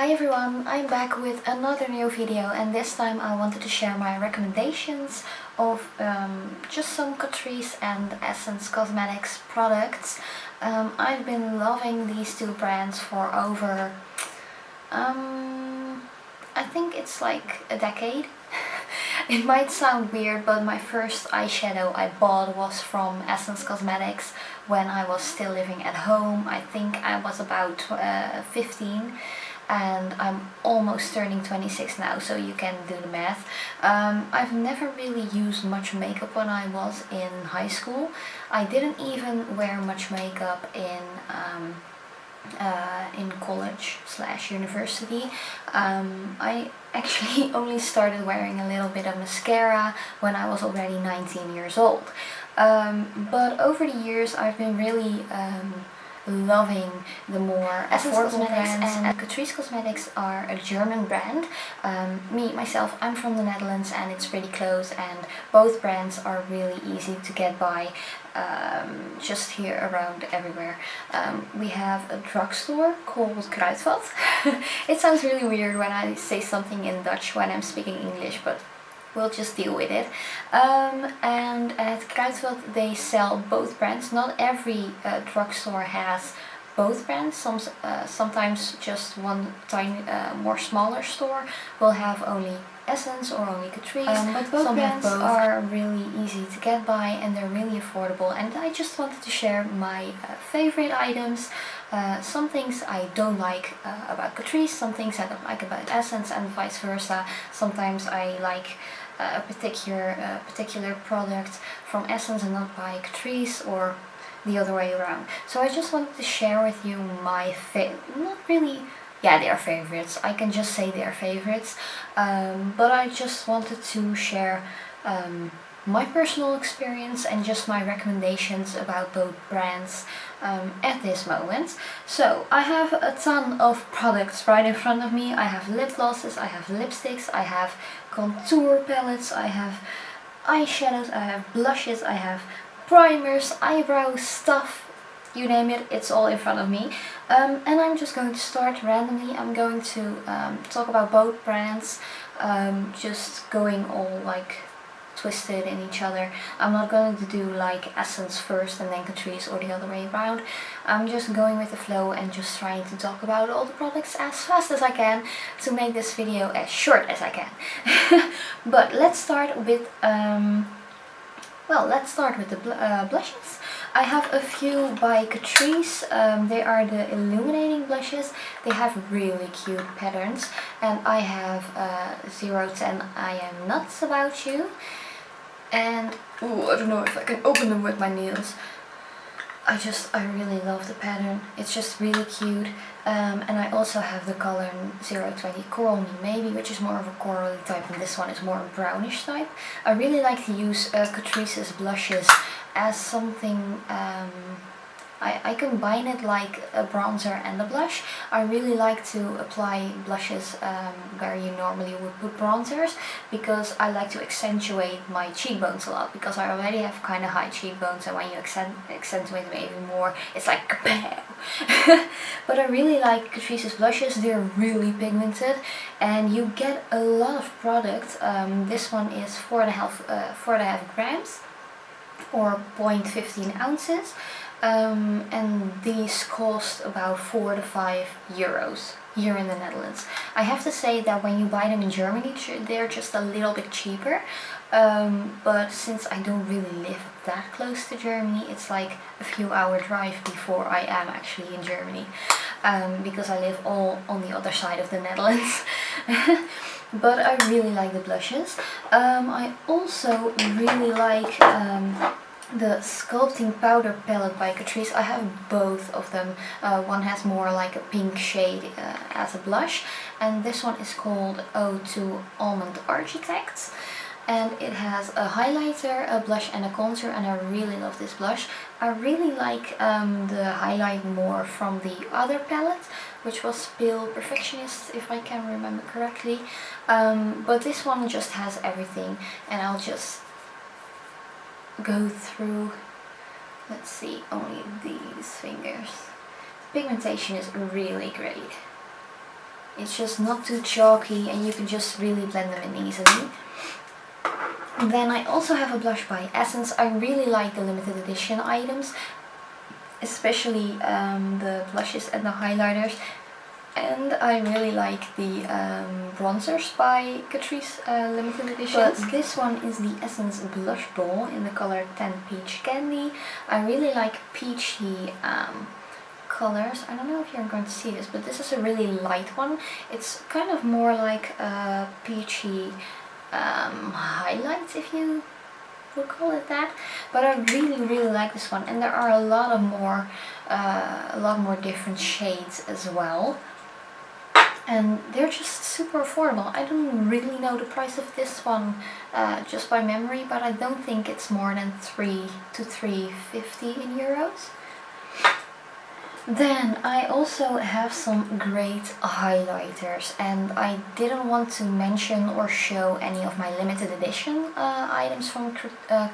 Hi everyone, I'm back with another new video, and this time I wanted to share my recommendations of just some Catrice and Essence Cosmetics products. I've been loving these two brands for over, I think it's like a decade. It might sound weird, but my first eyeshadow I bought was from Essence Cosmetics when I was still living at home. I think I was about 15. And I'm almost turning 26 now, so you can do the math. I've never really used much makeup when I was in high school. I didn't even wear much makeup in college/university. I actually only started wearing a little bit of mascara when I was already 19 years old. But over the years I've been really loving the more affordable brands, and Catrice Cosmetics are a German brand. Myself, I'm from the Netherlands and it's pretty close, and both brands are really easy to get by just here around everywhere. We have a drugstore called Kruidvat. It sounds really weird when I say something in Dutch when I'm speaking English, but we'll just deal with it. And at Kruidvat they sell both brands. Not every drugstore has both brands. Sometimes just one tiny, more smaller store will have only Essence or only Catrice. But both brands are really easy to get by and they're really affordable. And I just wanted to share my favorite items. Some things I don't like about Catrice, some things I don't like about Essence, and vice versa. Sometimes I like a particular product from Essence and not by Catrice, or the other way around. So I just wanted to share with you my not really, yeah, they are favorites. I can just say they are favorites. But I just wanted to share my personal experience and just my recommendations about both brands at this moment. So I have a ton of products right in front of me. I have lip glosses, I have lipsticks, I have contour palettes, I have eyeshadows, I have blushes, I have primers, eyebrow stuff, you name it, it's all in front of me. And I'm just going to start randomly. I'm going to talk about both brands, just going all like twisted in each other. I'm not going to do like Essence first and then Catrice or the other way around. I'm just going with the flow and just trying to talk about all the products as fast as I can to make this video as short as I can. But let's start with the blushes. I have a few by Catrice. They are the illuminating blushes. They have really cute patterns, and I have 010 I Am Nuts About You. And ooh, I don't know if I can open them with my nails. I really love the pattern. It's just really cute. And I also have the color 020 Coral Me Maybe, which is more of a corally type, and this one is more a brownish type. I really like to use Catrice's blushes as something, I combine it like a bronzer and a blush. I really like to apply blushes where you normally would put bronzers, because I like to accentuate my cheekbones a lot, because I already have kind of high cheekbones, and when you accentuate them even more, it's like kapow! But I really like Catrice's blushes. They're really pigmented and you get a lot of product. This one is 4.5 grams or 0.15 ounces. And these cost about 4 to 5 euros here in the Netherlands. I have to say that when you buy them in Germany, they're just a little bit cheaper. But since I don't really live that close to Germany, it's like a few hour drive before I am actually in Germany, because I live all on the other side of the Netherlands. But I really like the blushes. I also really like the Sculpting Powder Palette by Catrice. I have both of them. One has more like a pink shade as a blush, and this one is called O2 Almond Architect. And it has a highlighter, a blush and a contour, and I really love this blush. I really like the highlight more from the other palette, which was Pale Perfectionist, if I can remember correctly. But this one just has everything, and I'll just go through, let's see, only these fingers. The pigmentation is really great. It's just not too chalky and you can just really blend them in easily. Then I also have a blush by Essence. I really like the limited edition items, especially the blushes and the highlighters. And I really like the bronzers by Catrice limited edition. But this one is the Essence Blush Ball in the color 10 Peach Candy. I really like peachy colors. I don't know if you're going to see this, but this is a really light one. It's kind of more like a peachy highlight, if you would call it that. But I really like this one, and there are a lot more different shades as well. And they're just super affordable. I don't really know the price of this one just by memory, but I don't think it's more than 3 to 3.50 in euros. Then I also have some great highlighters, and I didn't want to mention or show any of my limited edition items from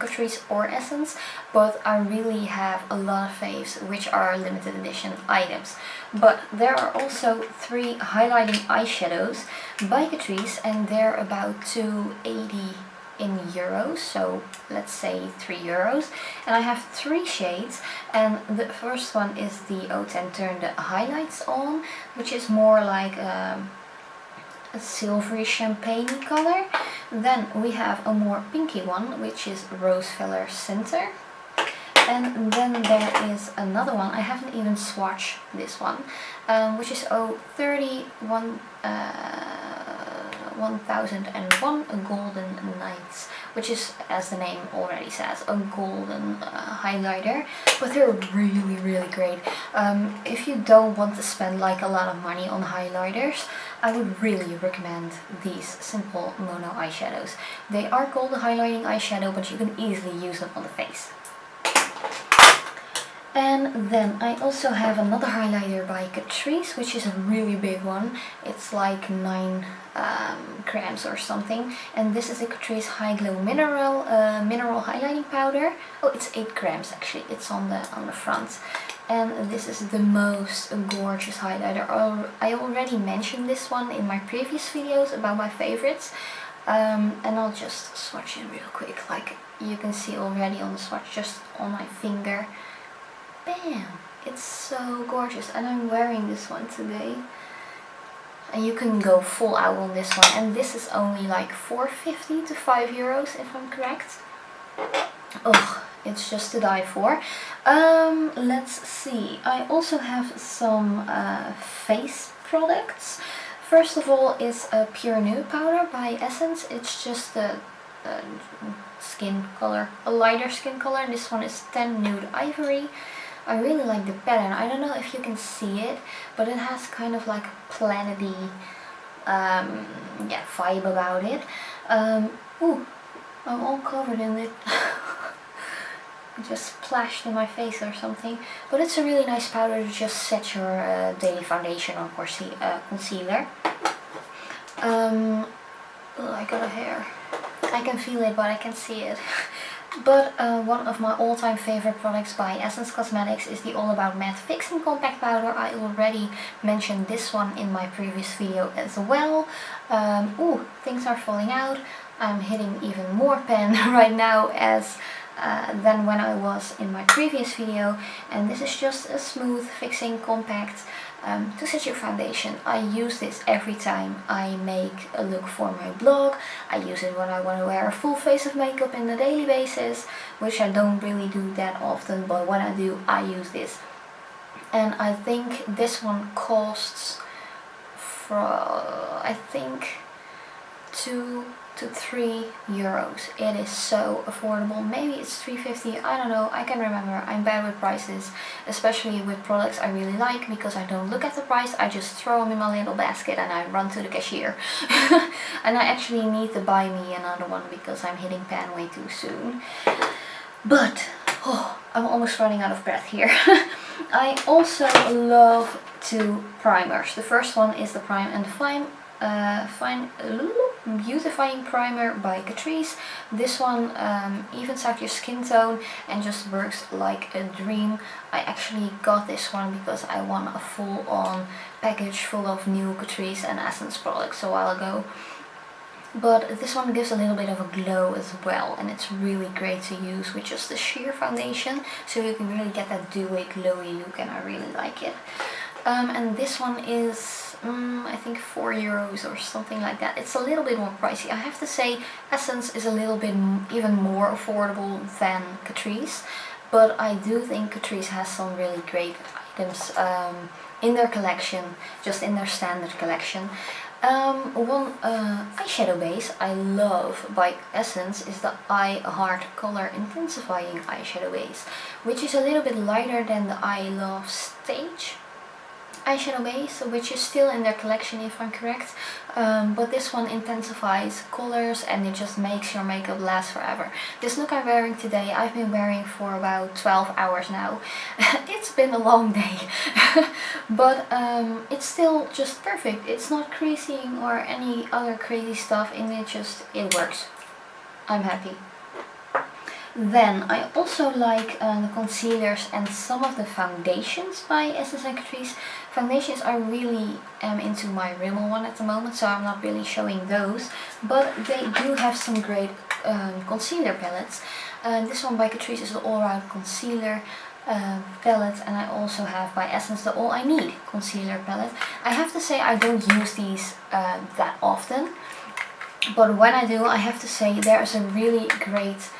Catrice or Essence, but I really have a lot of faves which are limited edition items. But there are also 3 highlighting eyeshadows by Catrice, and they're about 2.80 in euros, so let's say 3 euros. And I have 3 shades, and the first one is the Eau Tint Turn the Highlights On, which is more like a silvery champagne color. Then we have a more pinky one, which is Rose Feller Center. And then there is another one, I haven't even swatched this one, which is 1001 Golden Nights, which is, as the name already says, a golden highlighter. But they're really great. If you don't want to spend like a lot of money on highlighters, I would really recommend these simple mono eyeshadows. They are called a highlighting eyeshadow, but you can easily use them on the face. And then I also have another highlighter by Catrice, which is a really big one. It's like 9 grams or something. And this is a Catrice High Glow Mineral highlighting powder. Oh, it's 8 grams actually. It's on the front. And this is the most gorgeous highlighter. I already mentioned this one in my previous videos about my favorites. And I'll just swatch it real quick. Like you can see already on the swatch, just on my finger. Bam! It's so gorgeous, and I'm wearing this one today. And you can go full out on this one, and this is only like 4.50 to 5 euros if I'm correct. Oh, it's just to die for. Let's see. I also have some face products. First of all is a Pure Nude powder by Essence. It's just a skin color, a lighter skin color. This one is 10 Nude Ivory. I really like the pattern. I don't know if you can see it, but it has kind of like a planety vibe about it. Ooh, I'm all covered in it. It just splashed in my face or something. But it's a really nice powder to just set your daily foundation or concealer. Oh, I got a hair. I can feel it, but I can't see it. But one of my all-time favorite products by Essence Cosmetics is the All About Matte Fixing Compact Powder. I already mentioned this one in my previous video as well. Ooh, things are falling out. I'm hitting even more pan right now than when I was in my previous video. And this is just a smooth fixing compact to set your foundation. I use this every time I make a look for my blog. I use it when I want to wear a full face of makeup on a daily basis, which I don't really do that often, but when I do, I use this. And I think this one costs I think 2 to 3 euros. It is so affordable. Maybe it's 3.50, I don't know, I can't remember. I'm bad with prices, especially with products I really like, because I don't look at the price, I just throw them in my little basket and I run to the cashier. And I actually need to buy me another one because I'm hitting pan way too soon. But I'm almost running out of breath here. I also love 2 primers. The first one is the Prime and Fine beautifying primer by Catrice. This one evens out your skin tone and just works like a dream. I actually got this one because I want a full-on package full of new Catrice and Essence products a while ago. But this one gives a little bit of a glow as well, and it's really great to use with just the sheer foundation, so you can really get that dewy glowy look, and I really like it. And this one is I think €4 or something like that. It's a little bit more pricey. I have to say Essence is a little bit even more affordable than Catrice, but I do think Catrice has some really great items in their collection, just in their standard collection. One eyeshadow base I love by Essence is the I Heart Color Intensifying Eyeshadow Base, which is a little bit lighter than the I Love Stage eyeshadow base, which is still in their collection if I'm correct, but this one intensifies colors and it just makes your makeup last forever. This look I'm wearing today, I've been wearing for about 12 hours now. It's been a long day, but it's still just perfect. It's not creasing or any other crazy stuff, and it works. I'm happy. Then I also like the concealers and some of the foundations by Essence and Catrice. Foundations I really am into my Rimmel one at the moment, so I'm not really showing those, but they do have some great concealer palettes. This one by Catrice is the All Round Concealer palette, and I also have by Essence the All I Need Concealer palette. I have to say I don't use these that often, but when I do, I have to say there's a really great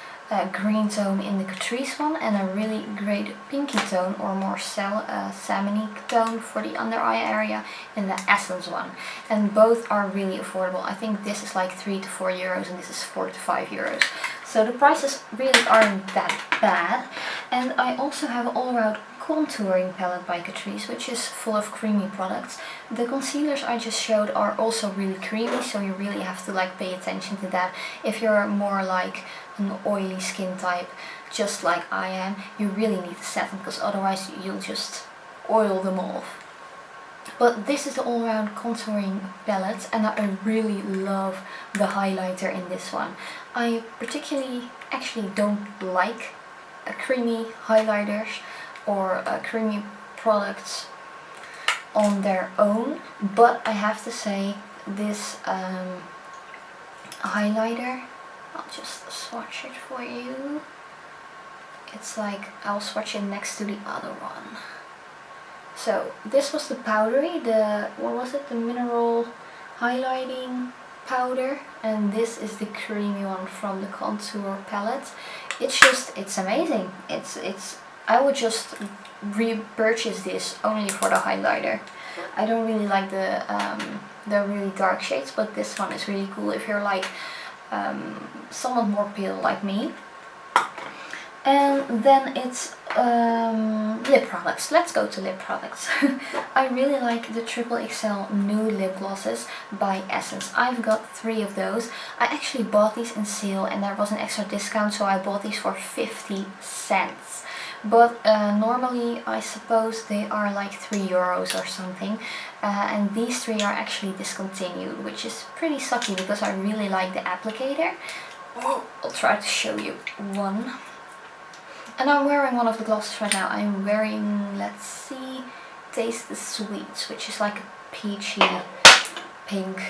green tone in the Catrice one and a really great pinky tone or more salmony tone for the under eye area in the Essence one, and both are really affordable. I think this is like €3 to €4 and this is €4 to €5, so the prices really aren't that bad. And I also have an all-round contouring palette by Catrice, which is full of creamy products. The concealers I just showed are also really creamy, so you really have to like pay attention to that. If you're more like an oily skin type, just like I am, you really need to set them, because otherwise you'll just oil them off. But this is the all-round contouring palette, and I really love the highlighter in this one. I particularly actually don't like creamy highlighters or creamy products on their own, but I have to say this highlighter, I'll just swatch it for you. It's like, I'll swatch it next to the other one. So this was the powdery, what was it, the mineral highlighting powder, and this is the creamy one from the contour palette. It's amazing. I would just repurchase this only for the highlighter. I don't really like the really dark shades, but this one is really cool if you're like somewhat more pale like me. And then it's lip products. Let's go to lip products. I really like the XXL nude lip glosses by Essence. I've got 3 of those. I actually bought these in sale and there was an extra discount, so I bought these for 50 cents. But normally I suppose they are like €3 or something, and these 3 are actually discontinued, which is pretty sucky because I really like the applicator. I'll try to show you one. And I'm wearing one of the glosses right now. I'm wearing, let's see, Taste the Sweets, which is like a peachy pink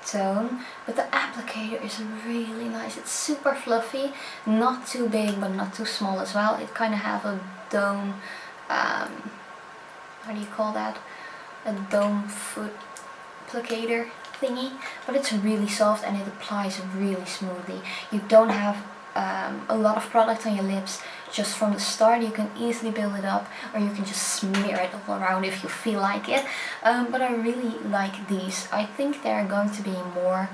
tone. But the applicator is really nice. It's super fluffy, not too big but not too small as well. It kind of have a dome, how do you call that? A dome foot applicator thingy. But it's really soft and it applies really smoothly. You don't have a lot of product on your lips just from the start. You can easily build it up, or you can just smear it all around if you feel like it. But I really like these. I think they're going to be more,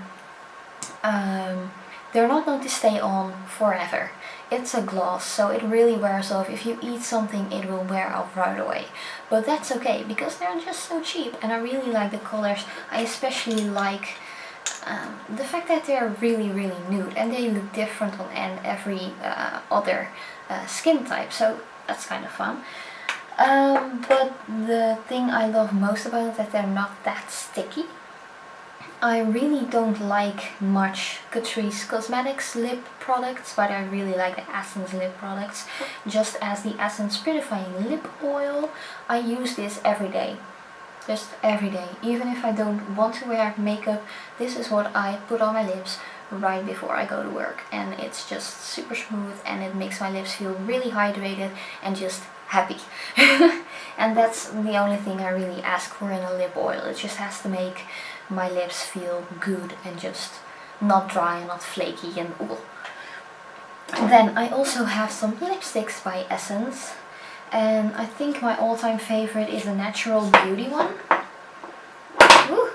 they're not going to stay on forever. It's a gloss, so it really wears off. If you eat something, it will wear off right away. But that's okay, because they're just so cheap, and I really like the colors. I especially like the fact that they're really nude, and they look different on every other skin type, so that's kind of fun. But the thing I love most about it is that they're not that sticky. I really don't like much Catrice Cosmetics lip products, but I really like the Essence lip products. Just as the Essence Prettifying Lip Oil, I use this every day. Just every day. Even if I don't want to wear makeup, this is what I put on my lips right before I go to work. And it's just super smooth and it makes my lips feel really hydrated and just happy. And that's the only thing I really ask for in a lip oil. It just has to make my lips feel good and just not dry and not flaky and ooh. Then I also have some lipsticks by Essence, and I think my all-time favorite is a Natural Beauty one. Ooh.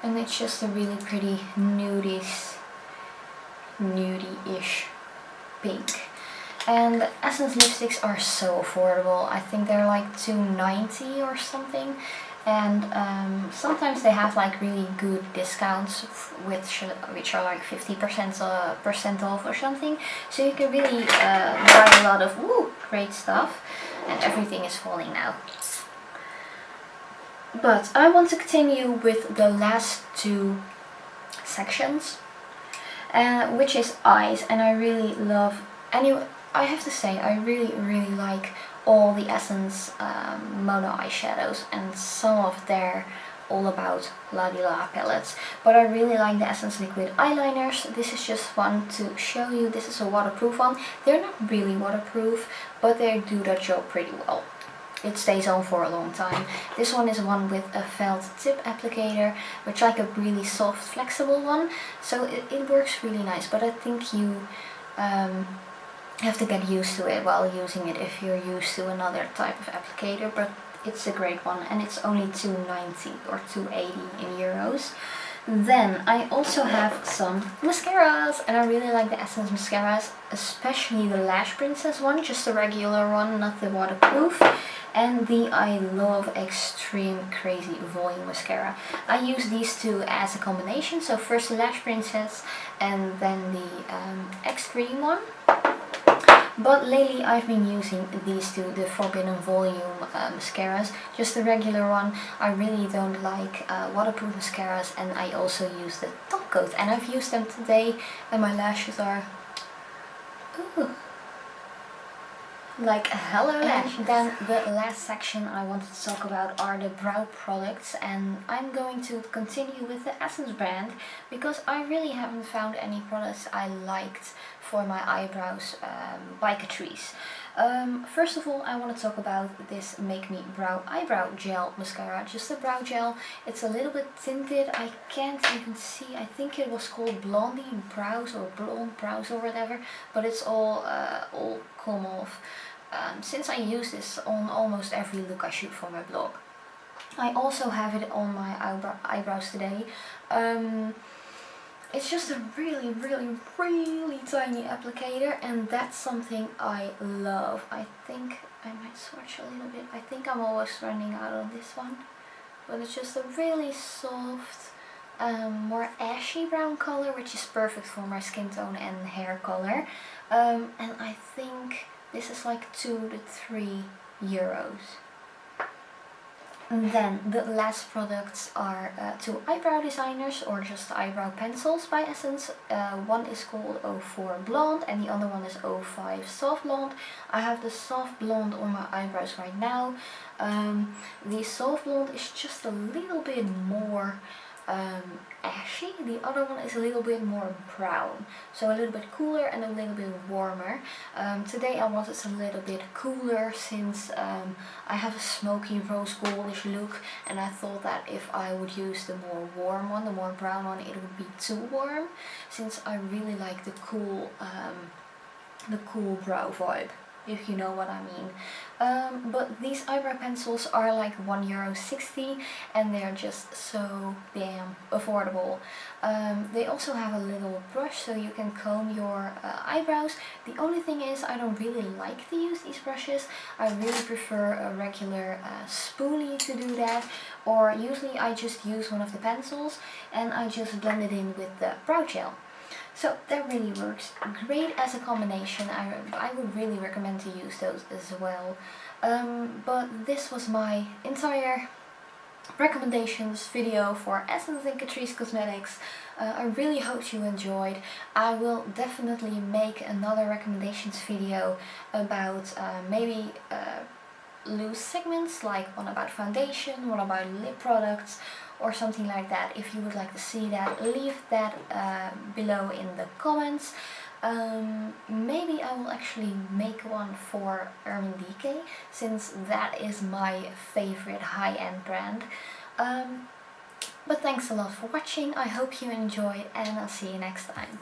And it's just a really pretty nudie-ish pink. And Essence lipsticks are so affordable. I think they're like $2.90 or something. And sometimes they have like really good discounts which are like 50% off or something. So you can really buy a lot of great stuff. And everything is falling now. But I want to continue with the last two sections, which is eyes. And I really love, anyway, I have to say I really like all the Essence mono eyeshadows, and some of their All About La Di La palettes. But I really like the Essence liquid eyeliners. This is just one to show you. This is a waterproof one. They're not really waterproof, but they do their job pretty well. It stays on for a long time. This one is one with a felt tip applicator, which is like a really soft, flexible one. So it works really nice, but I think you have to get used to it while using it if you're used to another type of applicator. But it's a great one, and it's only $2.90 or €2.80 in euros. Then I also have some mascaras, and I really like the Essence mascaras, especially the Lash Princess one, just the regular one, not the waterproof, and the I Love Extreme Crazy Volume Mascara. I use these two as a combination, so first the Lash Princess and then the Extreme one. But lately I've been using these two, the Forbidden Volume mascaras, just the regular one. I really don't like waterproof mascaras, and I also use the top coat, and I've used them today and my lashes are like hello lashes. And then the last section I wanted to talk about are the brow products, and I'm going to continue with the Essence brand because I really haven't found any products I liked for my eyebrows by Catrice. First of all, I want to talk about this Make Me Brow Eyebrow Gel Mascara, just a brow gel. It's a little bit tinted, I can't even see, I think it was called Blondie Brows or Blonde Brows or whatever, but it's all come off. Since I use this on almost every look I shoot for my blog. I also have it on my eyebrows today. It's just a really tiny applicator, and that's something I love. I think I might swatch a little bit. I think I'm always running out on this one. But it's just a really soft, more ashy brown color, which is perfect for my skin tone and hair color. And I think this is like €2 to €3. And then the last products are two eyebrow designers, or just eyebrow pencils by Essence. One is called 04 Blonde and the other one is 05 Soft Blonde. I have the Soft Blonde on my eyebrows right now. The Soft Blonde is just a little bit more ashy. The other one is a little bit more brown, so a little bit cooler and a little bit warmer. Today I wanted a little bit cooler since I have a smoky rose goldish look, and I thought that if I would use the more warm one, the more brown one, it would be too warm, since I really like the cool brow vibe, if you know what I mean. But these eyebrow pencils are like €1.60 and they're just so damn affordable. They also have a little brush so you can comb your eyebrows. The only thing is I don't really like to use these brushes. I really prefer a regular spoolie to do that, or usually I just use one of the pencils and I just blend it in with the brow gel. So that really works great as a combination. I would really recommend to use those as well. But this was my entire recommendations video for Essence and Catrice cosmetics. I really hope you enjoyed. I will definitely make another recommendations video about maybe loose segments, like one about foundation, one about lip products, or something like that. If you would like to see that, leave that below in the comments. Maybe I will actually make one for Urban Decay, since that is my favorite high-end brand. But thanks a lot for watching. I hope you enjoyed, and I'll see you next time.